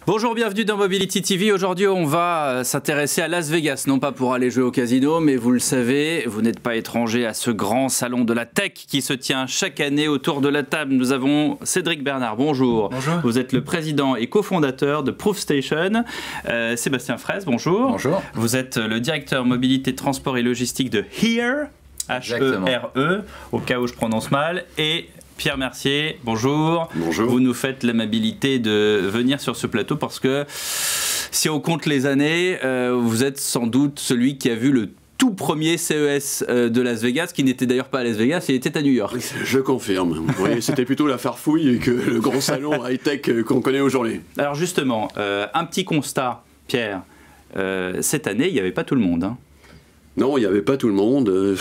Bonjour, bienvenue dans Mobility TV. Aujourd'hui, on va s'intéresser à Las Vegas, non pas pour aller jouer au casino, mais vous le savez, vous n'êtes pas étranger à ce grand salon de la tech qui se tient chaque année autour de la table. Nous avons Cédric Bernard, bonjour. Bonjour. Vous êtes le président et cofondateur de Proofstation. Sébastien Fraisse, bonjour. Bonjour. Vous êtes le directeur mobilité, transport et logistique de HERE, H-E-R-E, au cas où je prononce mal, et Pierre Mercier, bonjour. Bonjour. Vous nous faites l'amabilité de venir sur ce plateau parce que si on compte les années, vous êtes sans doute celui qui a vu le tout premier CES de Las Vegas, qui n'était d'ailleurs pas à Las Vegas, il était à New York. Je confirme. Oui, c'était plutôt la farfouille que le grand salon high-tech qu'on connaît aujourd'hui. Alors justement, un petit constat, Pierre. Cette année, il n'y avait pas tout le monde, hein. Non, il n'y avait pas tout le monde,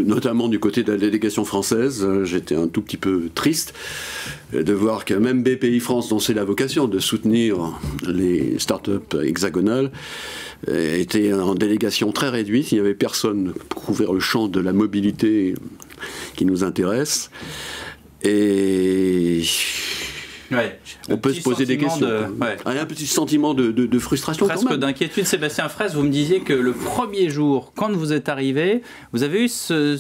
notamment du côté de la délégation française. J'étais un tout petit peu triste de voir que même BPI France, dont c'est la vocation de soutenir les startups hexagonales, était en délégation très réduite. Il n'y avait personne pour couvrir le champ de la mobilité qui nous intéresse. Et ouais. On peut se poser des questions. Un petit sentiment de frustration. Presque d'inquiétude. Sébastien Fraisse, vous me disiez que le premier jour, quand vous êtes arrivé, vous avez eu ce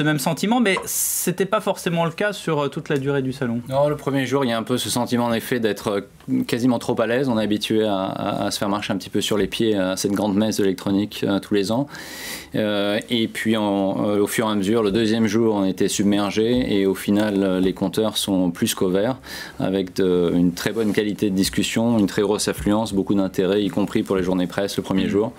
même sentiment, mais ce n'était pas forcément le cas sur toute la durée du salon. Non, le premier jour, il y a un peu ce sentiment en effet d'être quasiment trop à l'aise. On est habitué à se faire marcher un petit peu sur les pieds à cette grande messe de l'électronique tous les ans. Et puis au fur et à mesure, le deuxième jour, on était submergé et au final, les compteurs sont plus qu'au vert, avec une très bonne qualité de discussion, une très grosse affluence, beaucoup d'intérêt, y compris pour les journées presse le premier jour.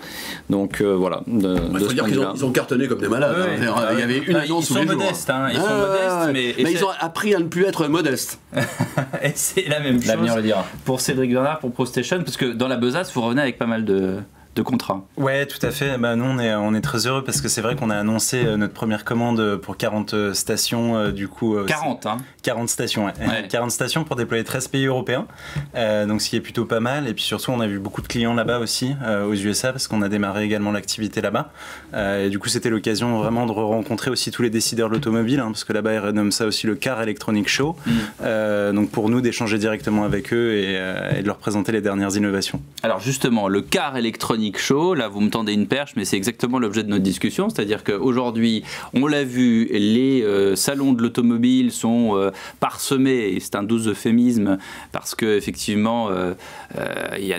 Donc voilà. Il faut dire qu'ils ont cartonné comme des malades. Ouais, hein. Il y avait une annonce tous les jours. Hein, ils sont modestes, mais ils ont appris à ne plus être modestes. Et c'est la même chose. L'avenir le dira. Pour Cédric Bernard, pour Proofstation, parce que dans la besace, vous revenez avec pas mal de contrats. Ouais, tout à fait. Bah, nous, on est très heureux parce que c'est vrai qu'on a annoncé notre première commande pour 40 stations. Du coup, 40, hein 40 stations, ouais. 40 stations pour déployer 13 pays européens. Donc, ce qui est plutôt pas mal. Et puis surtout, on a vu beaucoup de clients là-bas aussi, aux USA, parce qu'on a démarré également l'activité là-bas. Et du coup, c'était l'occasion vraiment de rencontrer aussi tous les décideurs de l'automobile, hein, parce que là-bas, ils renomment ça aussi le Car Electronic Show. Donc, pour nous, d'échanger directement avec eux et de leur présenter les dernières innovations. Alors, justement, le Car Electronic Show, là vous me tendez une perche, mais c'est exactement l'objet de notre discussion, c'est-à-dire qu'aujourd'hui, on l'a vu, les salons de l'automobile sont parsemés, et c'est un doux euphémisme, parce qu'effectivement, il y a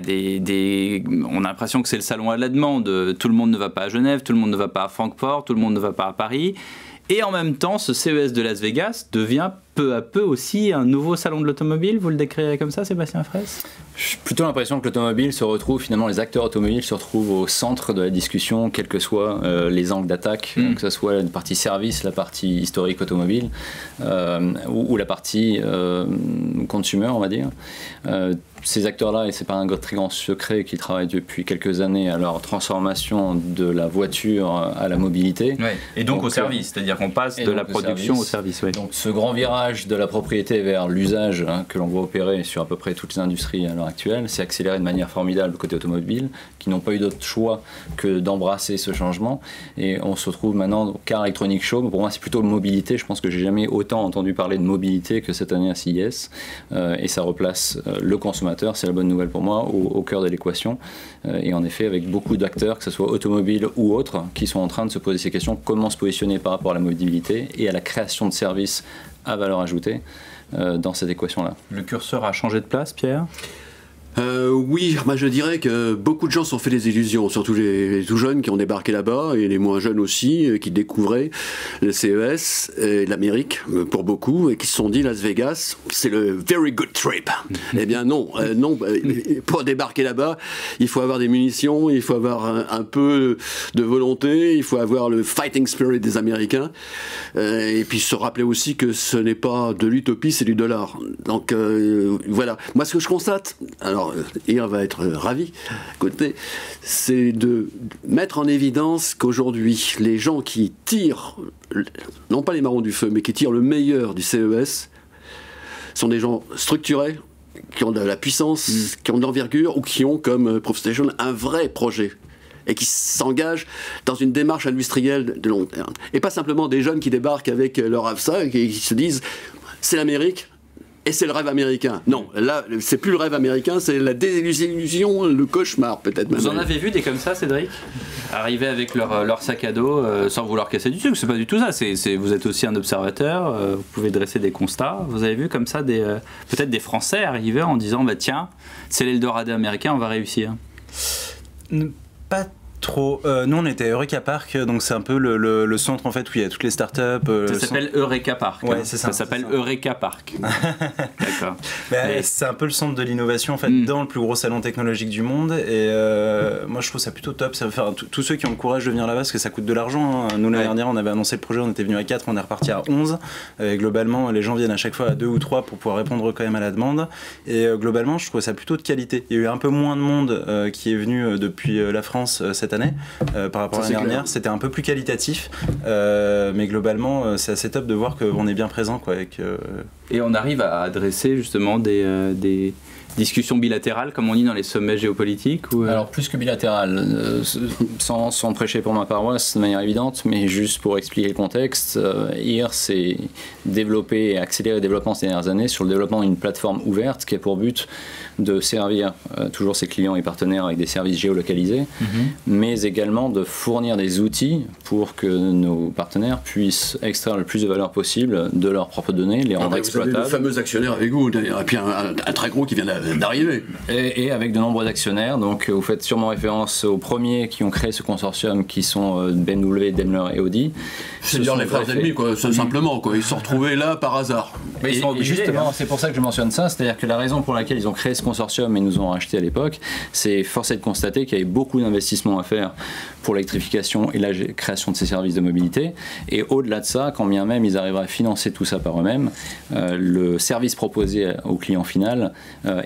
on a l'impression que c'est le salon à la demande, tout le monde ne va pas à Genève, tout le monde ne va pas à Francfort, tout le monde ne va pas à Paris, et en même temps, ce CES de Las Vegas devient peu à peu aussi un nouveau salon de l'automobile. Vous le décrirez comme ça, Sébastien Fraisse? J'ai plutôt l'impression que l'automobile se retrouve, finalement les acteurs automobiles se retrouvent au centre de la discussion, quels que soient les angles d'attaque, que ce soit la partie service, la partie historique automobile ou la partie consumer, on va dire. Ces acteurs-là, et c'est pas un très grand secret, qu'ils travaillent depuis quelques années à leur transformation de la voiture à la mobilité. Ouais. Et donc au service, c'est-à-dire qu'on passe de la production au service. Ouais. Donc ce grand virage de la propriété vers l'usage que l'on voit opérer sur à peu près toutes les industries à l'heure actuelle, c'est accéléré de manière formidable côté automobile, qui n'ont pas eu d'autre choix que d'embrasser ce changement. Et on se retrouve maintenant au Car Electronic Show. Pour moi, c'est plutôt mobilité. Je pense que j'ai jamais autant entendu parler de mobilité que cette année à CES. Et ça replace le consommateur. C'est la bonne nouvelle pour moi, au cœur de l'équation. Et en effet, avec beaucoup d'acteurs, que ce soit automobiles ou autres, qui sont en train de se poser ces questions, comment se positionner par rapport à la mobilité et à la création de services à valeur ajoutée dans cette équation-là. Le curseur a changé de place, Pierre ? Oui, je dirais que beaucoup de gens se sont fait des illusions, surtout les tout jeunes qui ont débarqué là-bas, et les moins jeunes aussi, qui découvraient le CES et l'Amérique, pour beaucoup, et qui se sont dit Las Vegas, c'est le very good trip. Eh bien non, pour débarquer là-bas, il faut avoir des munitions, il faut avoir un peu de volonté, il faut avoir le fighting spirit des Américains, et puis se rappeler aussi que ce n'est pas de l'utopie, c'est du dollar. Donc voilà, moi ce que je constate, alors Ian va être ravi, c'est de mettre en évidence qu'aujourd'hui, les gens qui tirent, non pas les marrons du feu, mais qui tirent le meilleur du CES, sont des gens structurés, qui ont de la puissance, qui ont de l'envergure, ou qui ont, comme Proofstation, un vrai projet. et qui s'engagent dans une démarche industrielle de long terme. Et pas simplement des jeunes qui débarquent avec leur AFSA et qui se disent c'est l'Amérique et c'est le rêve américain. Non, là, c'est plus le rêve américain, c'est la désillusion, le cauchemar peut-être même. Vous en avez vu des comme ça, Cédric? Arriver avec leur sac à dos sans vouloir casser du sucre, c'est pas du tout ça. Vous êtes aussi un observateur, vous pouvez dresser des constats. Vous avez vu comme ça peut-être des Français arriver en disant bah tiens, c'est l'Eldorado américain, on va réussir. Pas trop. Nous on était à Eureka Park, donc c'est un peu le centre en fait où il y a toutes les startups. Ça s'appelle Eureka Park. Ouais, c'est ça. Ça s'appelle Eureka Park. D'accord. C'est un peu le centre de l'innovation en fait dans le plus gros salon technologique du monde. Et moi je trouve ça plutôt top. Ça veut faire tous ceux qui ont le courage de venir là-bas parce que ça coûte de l'argent. Hein. Nous l'année dernière on avait annoncé le projet, on était venu à 4, on est reparti à 11. Et globalement les gens viennent à chaque fois à 2 ou 3 pour pouvoir répondre quand même à la demande. Et globalement je trouve ça plutôt de qualité. Il y a eu un peu moins de monde qui est venu depuis la France cette année par rapport à l'année dernière. C'était un peu plus qualitatif, mais globalement c'est assez top de voir qu'on est bien présent quoi, Et on arrive à adresser justement des discussions bilatérales comme on dit dans les sommets géopolitiques ou Alors plus que bilatérales, sans prêcher pour ma paroisse de manière évidente, mais juste pour expliquer le contexte, IR s'est développé et accéléré le développement ces dernières années sur le développement d'une plateforme ouverte qui a pour but de servir toujours ses clients et partenaires avec des services géolocalisés, mais également de fournir des outils pour que nos partenaires puissent extraire le plus de valeur possible de leurs propres données, les rendre exploitables. Vous avez le fameux actionnaire avec vous, d'ailleurs, et puis un très gros qui vient d'arriver. Et avec de nombreux actionnaires, donc vous faites sûrement référence aux premiers qui ont créé ce consortium qui sont BMW, Daimler et Audi. C'est-à-dire les frères ennemis, quoi, simplement, quoi. Ils se sont retrouvés là par hasard. Mais ils sont obligés, justement, c'est pour ça que je mentionne ça, c'est-à-dire que la raison pour laquelle ils ont créé ce consortium et nous ont racheté à l'époque, c'est force est de constater qu'il y avait beaucoup d'investissements à faire pour l'électrification et la création de ces services de mobilité. Et au-delà de ça, quand bien même ils arriveraient à financer tout ça par eux-mêmes, le service proposé au client final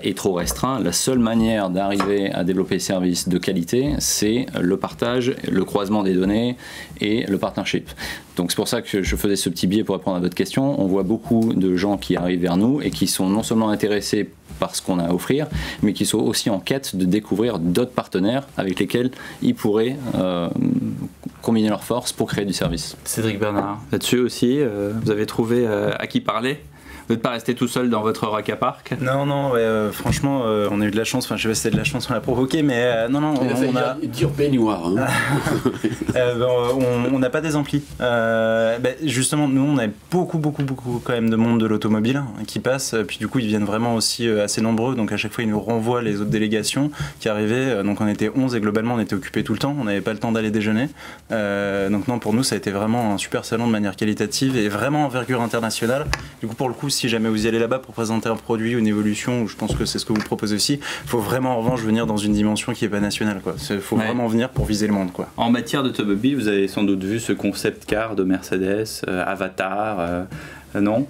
est trop restreint. La seule manière d'arriver à développer des services de qualité, c'est le partage, le croisement des données et le partnership. Donc c'est pour ça que je faisais ce petit biais pour répondre à votre question. On voit beaucoup de gens qui arrivent vers nous et qui sont non seulement intéressés par ce qu'on a à offrir, mais qui sont aussi en quête de découvrir d'autres partenaires avec lesquels ils pourraient combiner leurs forces pour créer du service. Cédric Bernard, là-dessus aussi, vous avez trouvé à qui parler? Vous n'êtes pas resté tout seul dans votre Eureka Park? Non, franchement, on a eu de la chance. Enfin, je sais pas si c'était de la chance, on l'a provoqué, mais non, on a dire baignoire. Hein. On n'a pas des amplis. Justement, nous, on a beaucoup quand même de monde de l'automobile qui passe. Puis du coup, ils viennent vraiment aussi assez nombreux. Donc à chaque fois, ils nous renvoient les autres délégations qui arrivaient. Donc on était 11 et globalement, on était occupés tout le temps. On n'avait pas le temps d'aller déjeuner. Donc non, pour nous, ça a été vraiment un super salon de manière qualitative et vraiment envergure internationale. Du coup, pour le coup, si jamais vous y allez là-bas pour présenter un produit ou une évolution, je pense que c'est ce que vous proposez aussi, il faut vraiment en revanche venir dans une dimension qui n'est pas nationale. Il faut vraiment venir pour viser le monde. Quoi. En matière d'automobile, vous avez sans doute vu ce concept car de Mercedes, Avatar, non?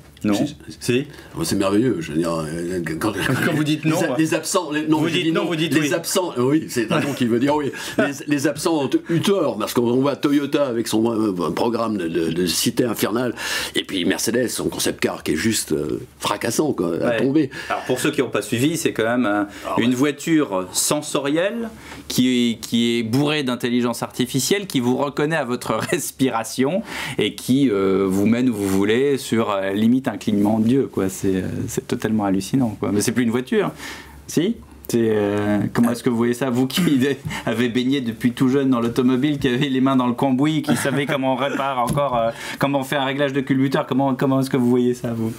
Si. C'est merveilleux, je veux dire. Quand vous dites non, les absents. Vous dites les absents, oui, c'est un nom qui veut dire oui. Les absents ont eu tort, parce qu'on voit Toyota avec son programme de cité infernale, et puis Mercedes, son concept car qui est juste fracassant, quoi, à tomber. Alors pour ceux qui n'ont pas suivi, c'est quand même une voiture sensorielle qui est bourrée d'intelligence artificielle, qui vous reconnaît à votre respiration et qui vous mène où vous voulez sur limite un clignement de Dieu, quoi. C'est totalement hallucinant, quoi. Mais c'est plus une voiture, si. Comment est-ce que vous voyez ça, vous qui avez baigné depuis tout jeune dans l'automobile, qui avez les mains dans le cambouis, qui savez comment on répare encore, comment on fait un réglage de culbuteur, comment est-ce que vous voyez ça, vous?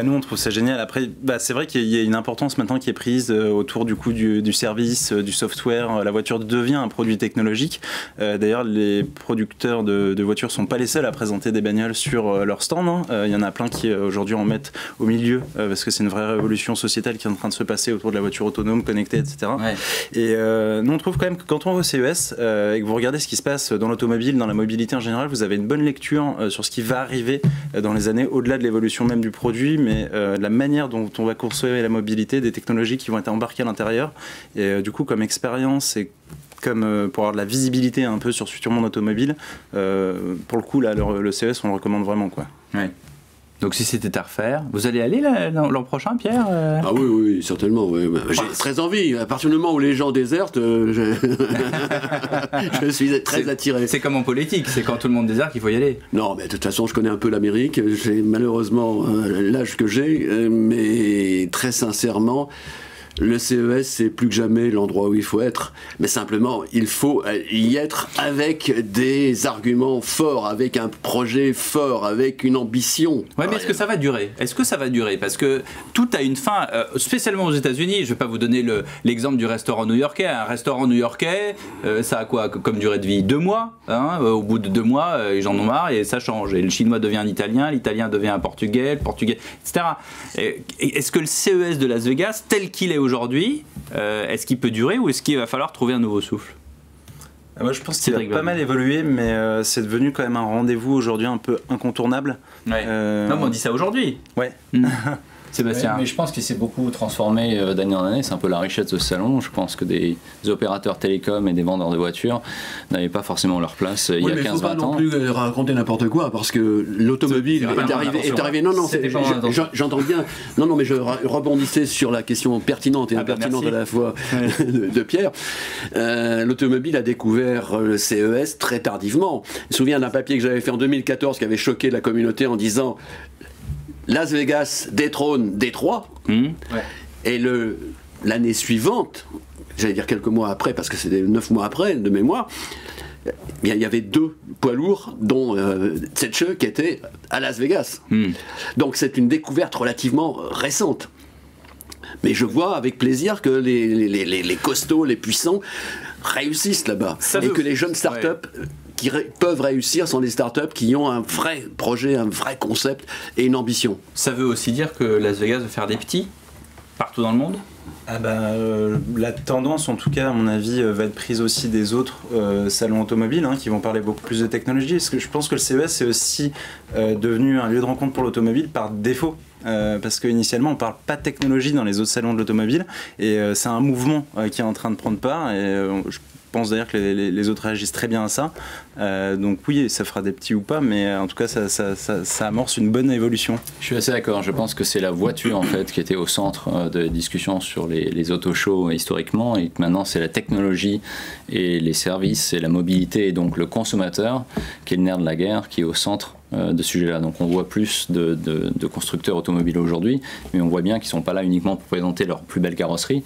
Nous on trouve ça génial. Après c'est vrai qu'il y a une importance maintenant qui est prise autour du coup du service, du software. La voiture devient un produit technologique. D'ailleurs les producteurs de voitures sont pas les seuls à présenter des bagnoles sur leur stand, hein. Il y en a plein qui aujourd'hui en mettent au milieu parce que c'est une vraie révolution sociétale qui est en train de se passer autour de la voiture autonome, connectée, etc. Ouais. Et nous on trouve quand même que quand on va au CES et que vous regardez ce qui se passe dans l'automobile, dans la mobilité en général, vous avez une bonne lecture sur ce qui va arriver dans les années au-delà de l'évolution même du produit, mais la manière dont on va construire la mobilité, des technologies qui vont être embarquées à l'intérieur. Et du coup, comme expérience et comme pour avoir de la visibilité un peu sur ce futur monde automobile, pour le coup, là, le CES, on le recommande vraiment, quoi. Ouais. Donc si c'était à refaire, vous allez aller l'an prochain, Pierre Ah oui, certainement. Oui. J'ai très envie. À partir du moment où les gens désertent, je suis très attiré. C'est comme en politique, c'est quand tout le monde déserte qu'il faut y aller. Non, mais de toute façon, je connais un peu l'Amérique. J'ai malheureusement l'âge que j'ai, mais très sincèrement, le CES, c'est plus que jamais l'endroit où il faut être. Mais simplement, il faut y être avec des arguments forts, avec un projet fort, avec une ambition. Ouais, mais est-ce que ça va durer? Est-ce que ça va durer? Parce que tout a une fin, spécialement aux États-Unis. Je ne vais pas vous donner l'exemple du restaurant new-yorkais. Un restaurant new-yorkais, ça a quoi comme durée de vie? 2 mois. Hein, au bout de 2 mois, ils en ont marre et ça change. Et le chinois devient un italien, l'italien devient un portugais, le portugais, etc. Est-ce que le CES de Las Vegas, tel qu'il est aujourd'hui, est-ce qu'il peut durer ou est-ce qu'il va falloir trouver un nouveau souffle? Moi, je pense qu'il a pas mal évolué, mais c'est devenu quand même un rendez-vous aujourd'hui un peu incontournable. Ouais. Non, mais on dit ça aujourd'hui. Ouais. Sébastien. Mais je pense qu'il s'est beaucoup transformé d'année en année. C'est un peu la richesse de ce salon. Je pense que des opérateurs télécoms et des vendeurs de voitures n'avaient pas forcément leur place il y a 15-20 ans. Il ne faut pas non plus raconter n'importe quoi parce que l'automobile est arrivé. Non, j'entends bien. Non, mais je rebondissais sur la question pertinente et impertinente à la fois de Pierre. L'automobile a découvert le CES très tardivement. Je me souviens d'un papier que j'avais fait en 2014 qui avait choqué la communauté en disant Las Vegas détrône Détroit. Et l'année suivante, j'allais dire quelques mois après, parce que c'était 9 mois après de mémoire, il y avait 2 poids lourds, dont Tsetche qui était à Las Vegas. Donc c'est une découverte relativement récente. Mais je vois avec plaisir que les costauds, les puissants réussissent là-bas. Et que les jeunes startups qui peuvent réussir sont des startups qui ont un vrai projet, un vrai concept et une ambition. Ça veut aussi dire que Las Vegas veut faire des petits partout dans le monde? La tendance, en tout cas, à mon avis, va être prise aussi des autres salons automobiles qui vont parler beaucoup plus de technologie. Parce que je pense que le CES c'est aussi devenu un lieu de rencontre pour l'automobile par défaut. Parce qu'initialement on ne parle pas de technologie dans les autres salons de l'automobile et c'est un mouvement qui est en train de prendre part et je pense d'ailleurs que les autres réagissent très bien à ça. Donc oui, ça fera des petits ou pas, mais en tout cas ça amorce une bonne évolution. Je suis assez d'accord, je pense que c'est la voiture en fait qui était au centre de la discussion sur les auto-shows historiquement et que maintenant c'est la technologie et les services et la mobilité et donc le consommateur qui est le nerf de la guerre qui est au centre de ce sujet-là. Donc on voit plus de constructeurs automobiles aujourd'hui, mais on voit bien qu'ils ne sont pas là uniquement pour présenter leur plus belle carrosserie,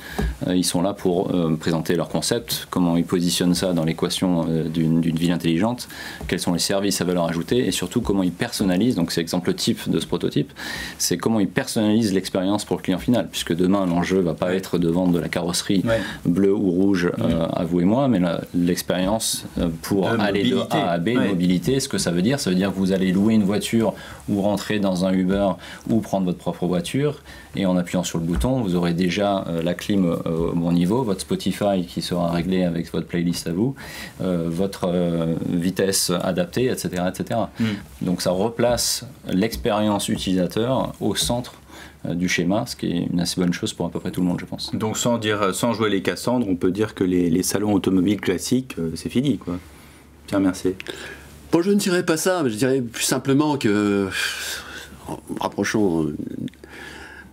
ils sont là pour présenter leur concept, comment ils positionnent ça dans l'équation d'une ville intelligente, quels sont les services à valeur ajoutée et surtout comment ils personnalisent, donc c'est l'exemple type de ce prototype, c'est comment ils personnalisent l'expérience pour le client final, puisque demain l'enjeu ne va pas être de vendre de la carrosserie bleue ou rouge à vous et moi, mais l'expérience pour aller de A à B, mobilité, ce que ça veut dire que vous allez louer une voiture ou rentrer dans un Uber ou prendre votre propre voiture et en appuyant sur le bouton vous aurez déjà la clim au bon niveau, votre Spotify qui sera réglé avec votre playlist à vous, votre vitesse adaptée, etc. etc. Donc ça replace l'expérience utilisateur au centre du schéma, ce qui est une assez bonne chose pour à peu près tout le monde, je pense. Donc sans jouer les Cassandres, on peut dire que les salons automobiles classiques, c'est fini, quoi. Pierre Mercier. Bon, je ne dirais pas ça, mais je dirais plus simplement que, en rapprochant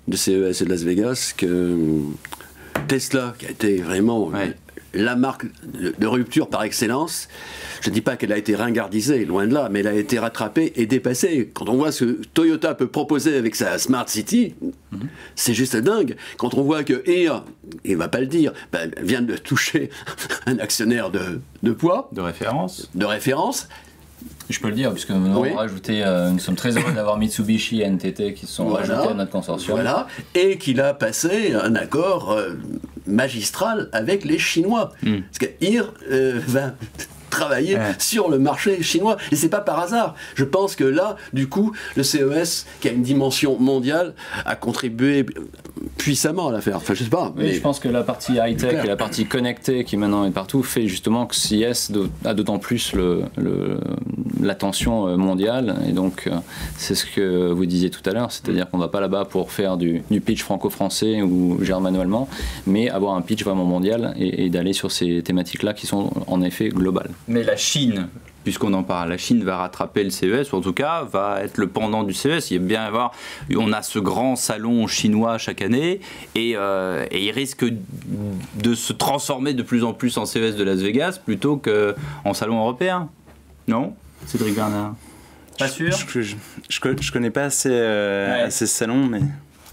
de CES et de Las Vegas, que Tesla, qui a été vraiment la marque de rupture par excellence, je ne dis pas qu'elle a été ringardisée, loin de là, mais elle a été rattrapée et dépassée. Quand on voit ce que Toyota peut proposer avec sa Smart City, c'est juste dingue. Quand on voit que Air, il ne va pas le dire, vient de toucher un actionnaire de poids, de référence. Je peux le dire, puisque nous avons rajouté, nous sommes très heureux d'avoir Mitsubishi et NTT qui se sont rajoutés à notre consortium. Voilà, et qu'il a passé un accord magistral avec les Chinois. Parce que IR va travailler sur le marché chinois. Et c'est pas par hasard. Je pense que là, du coup, le CES, qui a une dimension mondiale, a contribué puissamment à l'affaire. Enfin, je sais pas. Oui, je pense que la partie high-tech et la partie connectée qui maintenant est partout fait justement que CES a d'autant plus l'attention mondiale. Et donc, c'est ce que vous disiez tout à l'heure, c'est-à-dire qu'on ne va pas là-bas pour faire du pitch franco-français ou germano-allemand, mais avoir un pitch vraiment mondial et d'aller sur ces thématiques-là qui sont en effet globales. Mais la Chine puisqu'on en parle, la Chine va rattraper le CES, ou en tout cas va être le pendant du CES. On a ce grand salon chinois chaque année, et il risque de se transformer de plus en plus en CES de Las Vegas plutôt qu'en salon européen. Non, Cédric Bernard? Pas sûr? Je connais pas assez ce salon, mais...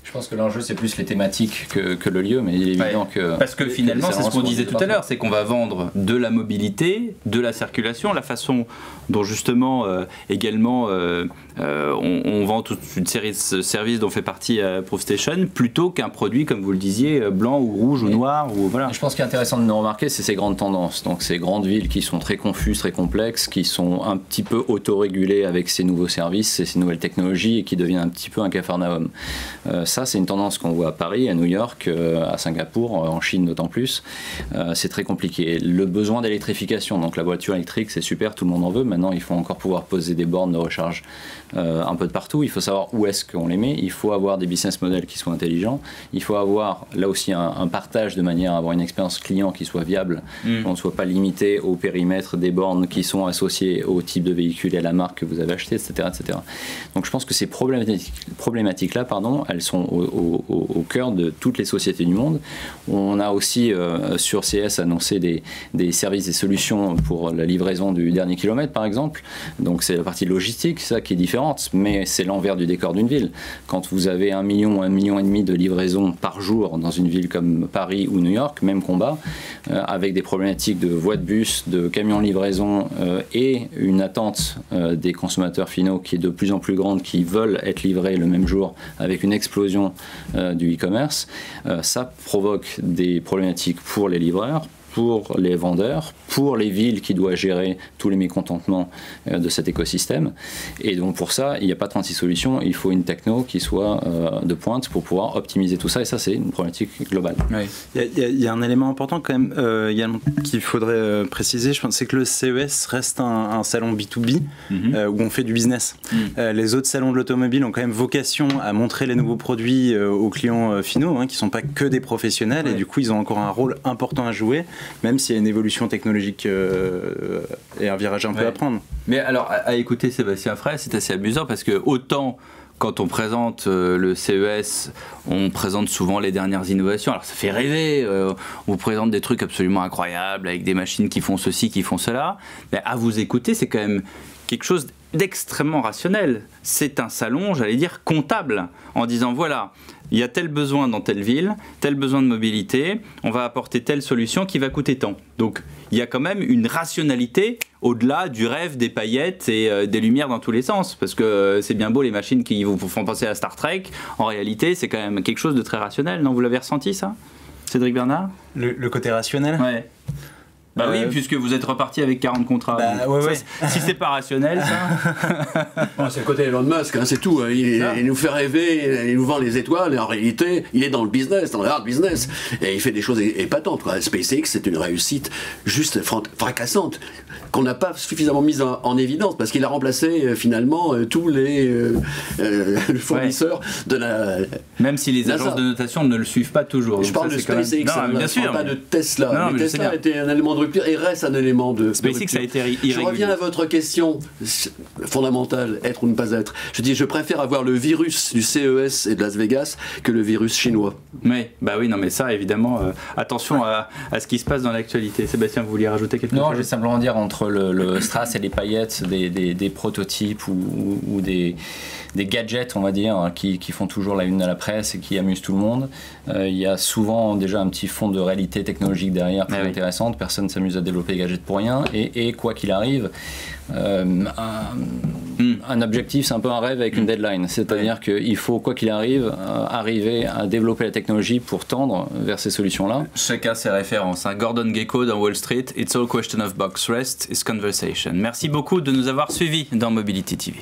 Je pense que l'enjeu, c'est plus les thématiques que le lieu, mais il est évident que... Parce que finalement, c'est ce qu'on disait tout à l'heure, c'est qu'on va vendre de la mobilité, de la circulation, la façon dont justement également on vend toute une série de services dont fait partie ProofStation, plutôt qu'un produit, comme vous le disiez, blanc ou rouge ou noir. Voilà. Je pense qu'il est intéressant de nous remarquer, c'est ces grandes tendances. Donc ces grandes villes qui sont très confuses, très complexes, qui sont un petit peu autorégulées avec ces nouveaux services et ces nouvelles technologies et qui deviennent un petit peu un capharnaüm. Ça, c'est une tendance qu'on voit à Paris, à New York, à Singapour, en Chine d'autant plus. C'est très compliqué. Le besoin d'électrification, donc la voiture électrique, c'est super, tout le monde en veut. Maintenant, il faut encore pouvoir poser des bornes de recharge un peu de partout. Il faut savoir où est-ce qu'on les met. Il faut avoir des business models qui soient intelligents. Il faut avoir là aussi un partage de manière à avoir une expérience client qui soit viable, qu'on ne soit pas limité au périmètre des bornes qui sont associées au type de véhicule et à la marque que vous avez acheté, etc., etc. Donc je pense que ces problématiques-là, elles sont au cœur de toutes les sociétés du monde. On a aussi sur CS annoncé des services, des solutions pour la livraison du dernier kilomètre, par exemple. Donc c'est la partie logistique, ça qui est différente, mais c'est l'envers du décor d'une ville. Quand vous avez 1 million, 1,5 million de livraisons par jour dans une ville comme Paris ou New York, même combat, avec des problématiques de voies de bus, de camions livraison et une attente des consommateurs finaux qui est de plus en plus grande, qui veulent être livrés le même jour avec une explosion du e-commerce, ça provoque des problématiques pour les livreurs, pour les vendeurs, pour les villes qui doivent gérer tous les mécontentements de cet écosystème. Et donc pour ça, il n'y a pas 36 solutions, il faut une techno qui soit de pointe pour pouvoir optimiser tout ça, et ça c'est une problématique globale. Oui. Il y a un élément important quand même également qu'il faudrait préciser, je pense, c'est que le CES reste un salon B2B où on fait du business. Les autres salons de l'automobile ont quand même vocation à montrer les nouveaux produits aux clients finaux, qui ne sont pas que des professionnels, et du coup ils ont encore un rôle important à jouer, même s'il y a une évolution technologique et un virage un peu à prendre. Mais alors, à écouter Sébastien Frey, c'est assez amusant parce que autant quand on présente le CES, on présente souvent les dernières innovations. Alors ça fait rêver, on vous présente des trucs absolument incroyables avec des machines qui font ceci, qui font cela. Mais à vous écouter, c'est quand même quelque chose d'extrêmement rationnel. C'est un salon, j'allais dire, comptable, en disant voilà, il y a tel besoin dans telle ville, tel besoin de mobilité, on va apporter telle solution qui va coûter tant. Donc il y a quand même une rationalité au-delà du rêve des paillettes et des lumières dans tous les sens, parce que c'est bien beau les machines qui vous font penser à Star Trek, en réalité c'est quand même quelque chose de très rationnel, non? Vous l'avez ressenti ça, Cédric Bernard? Le côté rationnel? Ouais. Bah oui, puisque vous êtes reparti avec 40 contrats. Si c'est pas rationnel, ça. Bon, c'est le côté Elon Musk, c'est tout. Il nous fait rêver, il nous vend les étoiles, et en réalité, il est dans le business, dans le hard business. Et il fait des choses épatantes, quoi. SpaceX, c'est une réussite juste fracassante, qu'on n'a pas suffisamment mise en évidence, parce qu'il a remplacé finalement tous les fournisseurs de la. Même si les agences de notation ne le suivent pas toujours. Je parle de SpaceX, bien sûr, pas de Tesla. Mais Tesla était un élément de rupture et reste un élément de SpaceX rupture. A été irrégulier. Je reviens à votre question fondamentale, être ou ne pas être. Je dis, je préfère avoir le virus du CES et de Las Vegas que le virus chinois. Oui, non, mais ça, évidemment, attention à ce qui se passe dans l'actualité. Sébastien, vous vouliez rajouter quelque chose? Non, je vais simplement dire, entre le strass et les paillettes des prototypes ou des gadgets, on va dire, qui font toujours la une à la presse et qui amusent tout le monde. Il y a souvent déjà un petit fond de réalité technologique derrière très intéressante. Personne ne s'amuse à développer des gadgets pour rien. Et quoi qu'il arrive, un objectif, c'est un peu un rêve avec une deadline. C'est-à-dire qu'il faut, quoi qu'il arrive, arriver à développer la technologie pour tendre vers ces solutions-là. Chacun ses références. Gordon Gekko dans Wall Street, It's all question of box rest is conversation. Merci beaucoup de nous avoir suivis dans Mobility TV.